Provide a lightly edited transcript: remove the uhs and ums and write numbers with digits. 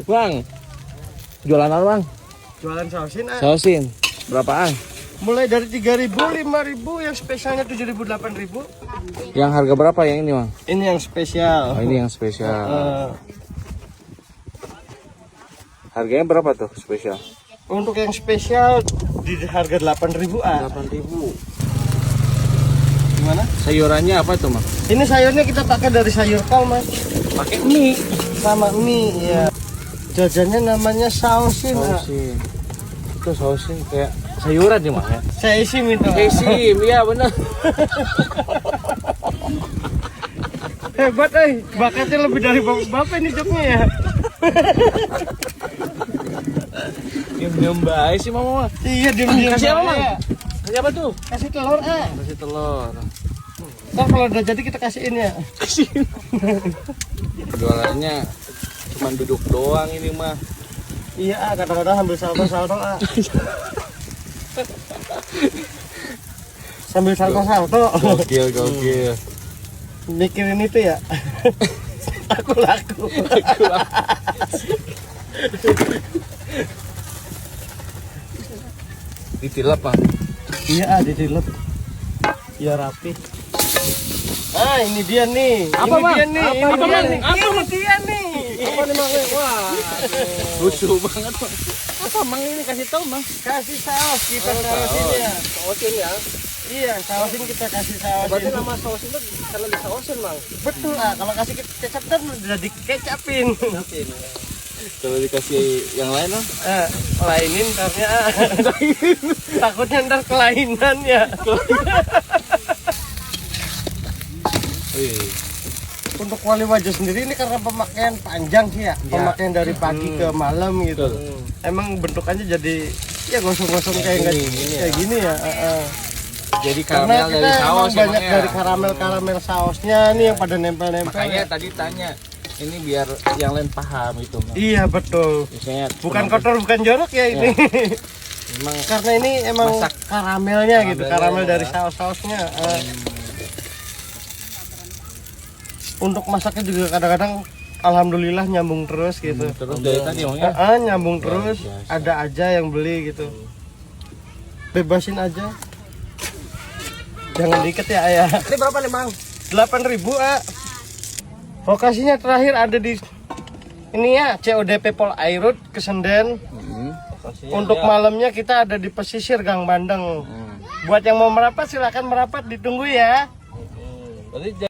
Bang, jualan apa bang? Jualan sausin Sausin, berapaan? mulai dari 3.000, 5.000, yang spesialnya 7.000, 8.000. Yang harga berapa yang ini bang? Ini yang spesial. Oh ini yang spesial. Harganya berapa tuh spesial? Untuk yang spesial di harga 8.000 8.000. Gimana? Sayurannya apa tuh bang? Ini sayurnya kita pakai dari sayur kol mas. Pakai mie. Sama mie ya. Jajannya namanya sausin. Sausin. Itu sausin kayak sayuran nih mas ya? Saya isi minta. Sim, iya bener. Hebat bakatnya lebih dari bapak ini joknya ya. Diam-diam baik sih mama. Iya diam-diam. Kasih apa bang? Kasih apa tuh? Kasih telur Kasih telur. Ntar kalau udah jadi kita kasihin ya. Kasih. Jualannya cuma duduk doang ini mah. Iya kadang-kadang ambil salto-salto sambil salto-salto. Gokil. Mikirin itu ya. Aku laku. Ditilap bang. Iya ditilep. Ya rapi. Ini dia nih. Apa, Bang? Dia nih. Apa, Bang? Nih. Apa, Ini Bang? dia nih. Apa nih bang? Wah, lucu banget bang. Apa bang ini kasih tahu bang? Kasih saus kita sausin ya. Sausin ya. Iya, sausin kita kasih sausin. Berarti nama saus itu karena disausin bang. Betul kalau kasih kecap kan udah dikecapin. Kalau dikasih yang lain bang? Lainin ntarnya. Takutnya ntar kelainan ya. Untuk wali wajah sendiri ini karena pemakaian panjang sih ya. Pemakaian dari pagi ke malam gitu. Emang bentukannya jadi ya gosong-gosong kayak gini ya. Jadi Karena karamel kita dari saus emang banyak emangnya. dari karamel sausnya nih yang pada nempel-nempel. Makanya Ya. tadi tanya, ini biar yang lain paham itu bang. Iya betul. Biasanya Bukan kotor bukan jorok ya ini. Memang Karena ini emang Masak. karamelnya gitu, Karamelnya karamel ya. dari saus-sausnya. Untuk masaknya juga kadang-kadang alhamdulillah nyambung terus gitu. terus dari tadi emangnya. Nyambung terus, biasa. ada aja yang beli gitu. Bebasin aja. Jangan diikat ya ayah. Ini berapa nih bang? 8.000 Lokasinya terakhir ada di ini ya CODP Pol Airut Kesenden. Untuk malamnya kita ada di pesisir Gang Bandeng. Buat yang mau merapat silakan merapat, ditunggu ya. Berarti